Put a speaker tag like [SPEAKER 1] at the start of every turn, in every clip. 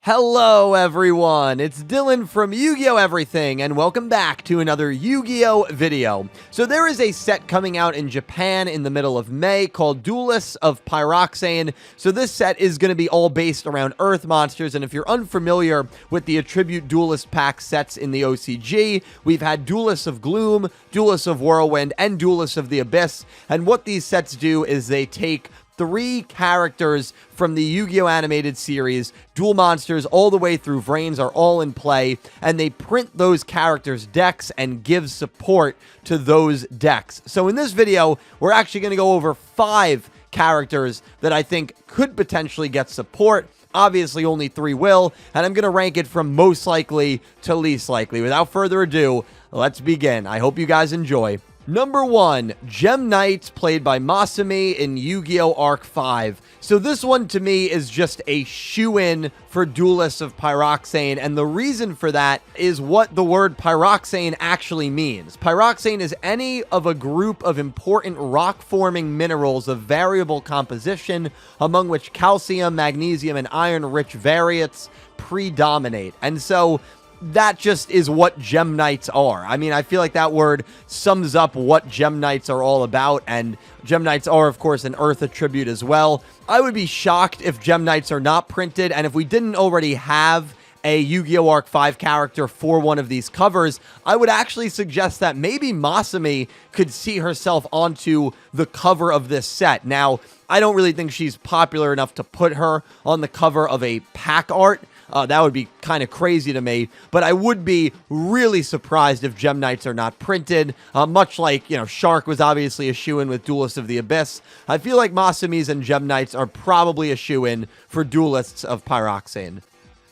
[SPEAKER 1] Hello everyone, it's Dylan from Yugioh Everything, and welcome back to another Yu-Gi-Oh video. So there is a set coming out in Japan in the middle of May called Duelists of Pyroxene. So this set is going to be all based around Earth monsters, and if you're unfamiliar with the Attribute Duelist Pack sets in the OCG, we've had Duelists of Gloom, Duelists of Whirlwind, and Duelists of the Abyss, and what these sets do is they take three characters from the Yu-Gi-Oh! Animated series, Duel Monsters all the way through Vrains are all in play, and they print those characters' decks and give support to those decks. So in this video, we're actually going to go over 5 characters that I think could potentially get support. Obviously, only 3 will, and I'm going to rank it from most likely to least likely. Without further ado, let's begin. I hope you guys enjoy. Number 1, Gem Knights, played by Masumi in Yu-Gi-Oh! Arc 5. So this one, to me, is just a shoo-in for Duelists of Pyroxene, and the reason for that is what the word pyroxene actually means. Pyroxene is any of a group of important rock-forming minerals of variable composition, among which calcium, magnesium, and iron-rich variates predominate. And so that just is what Gem Knights are. I mean, I feel like that word sums up what Gem Knights are all about, and Gem Knights are, of course, an Earth attribute as well. I would be shocked if Gem Knights are not printed, and if we didn't already have a Yu-Gi-Oh! Arc 5 character for one of these covers, I would actually suggest that maybe Masumi could see herself onto the cover of this set. Now, I don't really think she's popular enough to put her on the cover of a pack art. That would be kind of crazy to me, but I would be really surprised if Gem Knights are not printed, much like, Shark was obviously a shoo-in with Duelists of the Abyss. I feel like Masumi's and Gem Knights are probably a shoo-in for Duelists of Pyroxene.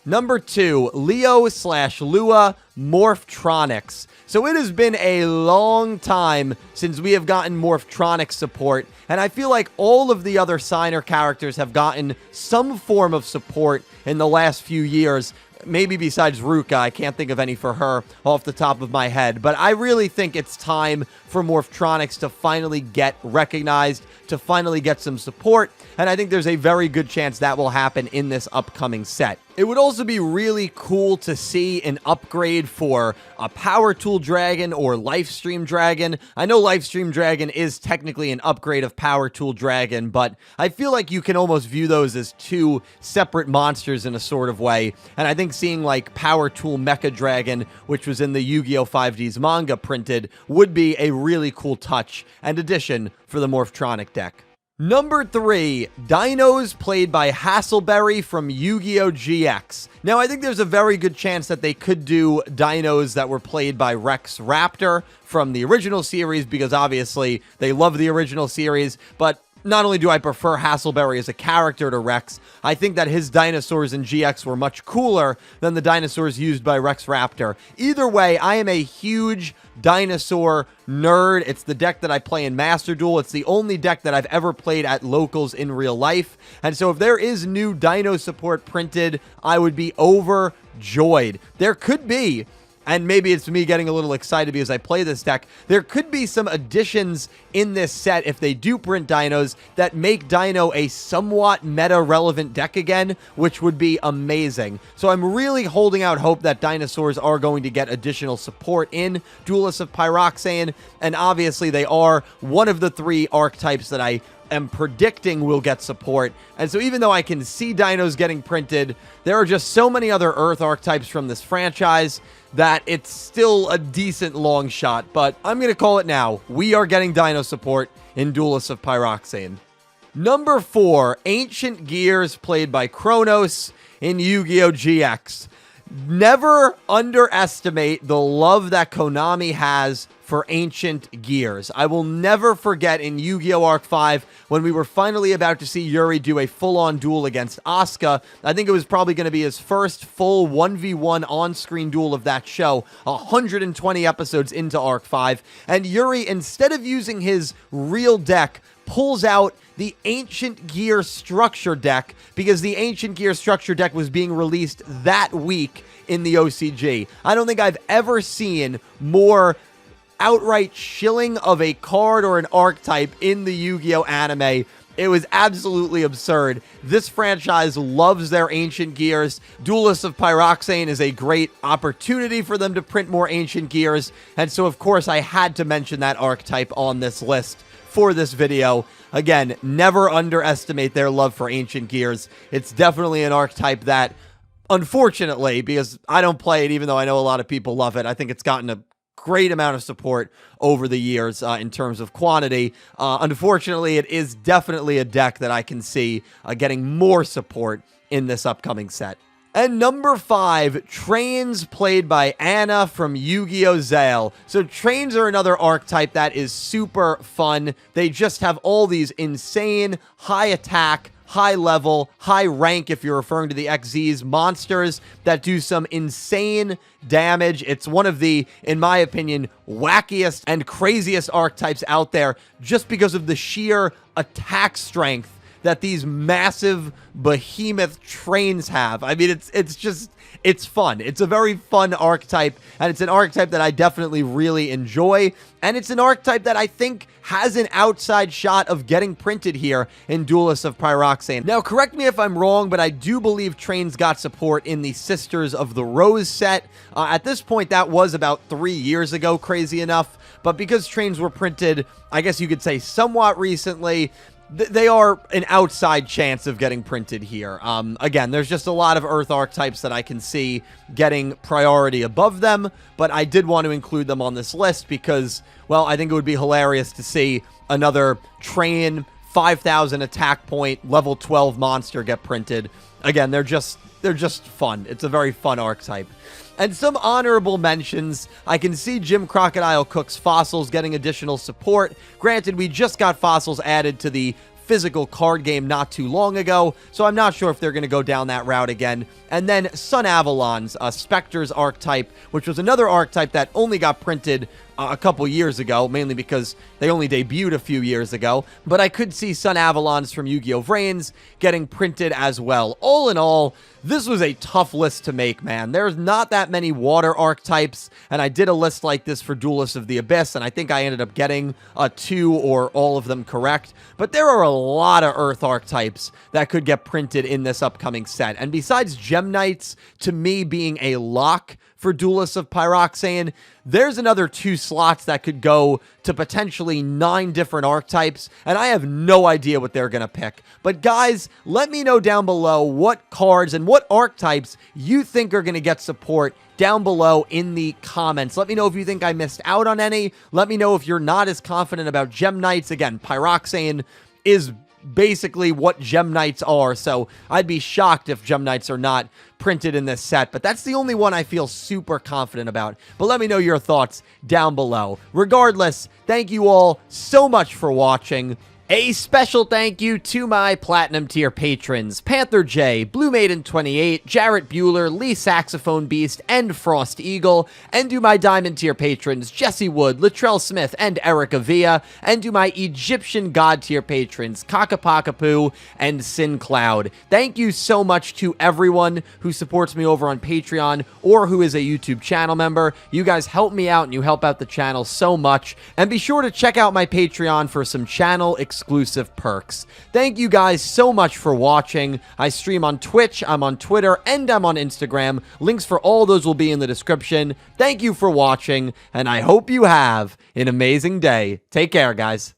[SPEAKER 1] Number 2, Leo/Lua Morphtronics. So it has been a long time since we have gotten Morphtronic support, and I feel like all of the other signer characters have gotten some form of support in the last few years. Maybe besides Ruka, I can't think of any for her off the top of my head. But I really think it's time for Morphtronics to finally get recognized, to finally get some support. And I think there's a very good chance that will happen in this upcoming set. It would also be really cool to see an upgrade for a Power Tool Dragon or Lifestream Dragon. I know Lifestream Dragon is technically an upgrade of Power Tool Dragon, but I feel like you can almost view those as two separate monsters in a sort of way. And I think seeing like Power Tool Mecha Dragon, which was in the Yu-Gi-Oh! 5D's manga printed, would be a really cool touch and addition for the Morphtronic deck. Number 3, Dinos, played by Hasselberry from Yu-Gi-Oh! GX. Now, I think there's a very good chance that they could do Dinos that were played by Rex Raptor from the original series, because obviously they love the original series, but not only do I prefer Hasselberry as a character to Rex, I think that his dinosaurs in GX were much cooler than the dinosaurs used by Rex Raptor. Either way, I am a huge dinosaur nerd. It's the deck that I play in Master Duel. It's the only deck that I've ever played at locals in real life. And so if there is new dino support printed, I would be overjoyed. There could be, and maybe it's me getting a little excited because I play this deck, there could be some additions in this set if they do print dinos that make Dino a somewhat meta-relevant deck again, which would be amazing. So I'm really holding out hope that dinosaurs are going to get additional support in Duelists of Pyroxene, and obviously they are one of the 3 archetypes that I am predicting will get support. And so even though I can see dinos getting printed, there are just so many other Earth archetypes from this franchise that it's still a decent long shot. But I'm going to call it now. We are getting dino support in Duelists of Pyroxene. Number 4, Ancient Gears, played by Kronos in Yu-Gi-Oh! GX. Never underestimate the love that Konami has for Ancient Gears. I will never forget in Yu-Gi-Oh! Arc 5 when we were finally about to see Yuri do a full-on duel against Asuka. I think it was probably going to be his first full 1v1 on-screen duel of that show, 120 episodes into Arc 5. And Yuri, instead of using his real deck, pulls out the Ancient Gear Structure deck, because the Ancient Gear Structure deck was being released that week in the OCG. I don't think I've ever seen more outright shilling of a card or an archetype in the Yu-Gi-Oh! Anime It was absolutely absurd. This franchise loves their ancient gears. Duelists of Pyroxene is a great opportunity for them to print more ancient gears. And so, of course, I had to mention that archetype on this list for this video. Again, never underestimate their love for ancient gears. It's definitely an archetype that, unfortunately, because I don't play it, even though I know a lot of people love it, I think it's gotten a great amount of support over the years in terms of quantity. Unfortunately, it is definitely a deck that I can see getting more support in this upcoming set. And number 5, Trains, played by Anna from Yu-Gi-Oh! Zale. So Trains are another archetype that is super fun. They just have all these insane high attack, high level, high rank, if you're referring to the XZs, monsters that do some insane damage. It's one of the, in my opinion, wackiest and craziest archetypes out there just because of the sheer attack strength that these massive behemoth trains have. I mean, it's fun. It's a very fun archetype, and it's an archetype that I definitely really enjoy, and it's an archetype that I think has an outside shot of getting printed here in Duelists of Pyroxene. Now, correct me if I'm wrong, but I do believe Trains got support in the Sisters of the Rose set. At this point, that was about 3 years ago, crazy enough, but because Trains were printed, I guess you could say somewhat recently, they are an outside chance of getting printed here. Again, there's just a lot of Earth archetypes that I can see getting priority above them, but I did want to include them on this list because, well, I think it would be hilarious to see another Train 5,000 attack point, level 12 monster get printed. Again, they're just fun. It's a very fun archetype. And some honorable mentions. I can see Jim Crocodile Cook's Fossils getting additional support. Granted, we just got Fossils added to the physical card game not too long ago, so I'm not sure if they're going to go down that route again. And then Sun Avalon's Spectre's archetype, which was another archetype that only got printed a couple years ago, mainly because they only debuted a few years ago. But I could see Sun Avalon's from Yu-Gi-Oh! Vrains getting printed as well. All in all, this was a tough list to make, man. There's not that many water archetypes, and I did a list like this for Duelists of the Abyss, and I think I ended up getting 2 or all of them correct. But there are a lot of Earth archetypes that could get printed in this upcoming set. And besides Gem Knights, to me being a lock for Duelists of Pyroxene, there's another 2 slots that could go to potentially 9 different archetypes, and I have no idea what they're going to pick. But guys, let me know down below what cards and what archetypes you think are going to get support down below in the comments. Let me know if you think I missed out on any. Let me know if you're not as confident about Gem Knights. Again, Pyroxene is basically what Gem Knights are, so I'd be shocked if Gem Knights are not printed in this set, but that's the only one I feel super confident about. But let me know your thoughts down below. Regardless, thank you all so much for watching. A special thank you to my Platinum tier patrons, Panther J, Blue Maiden 28, Jarrett Buller, Lee Saxophone Beast, and Frost Eagle, and to my Diamond tier patrons, Jesse Wood, Latrell Smith, and Erick Avila, and to my Egyptian God tier patrons, Ccapacappuuu and Syn Cloud. Thank you so much to everyone who supports me over on Patreon or who is a YouTube channel member. You guys help me out and you help out the channel so much, and be sure to check out my Patreon for some channel exclusive perks. Thank you guys so much for watching. I stream on Twitch, I'm on Twitter, and I'm on Instagram. Links for all those will be in the description. Thank you for watching, and I hope you have an amazing day. Take care, guys.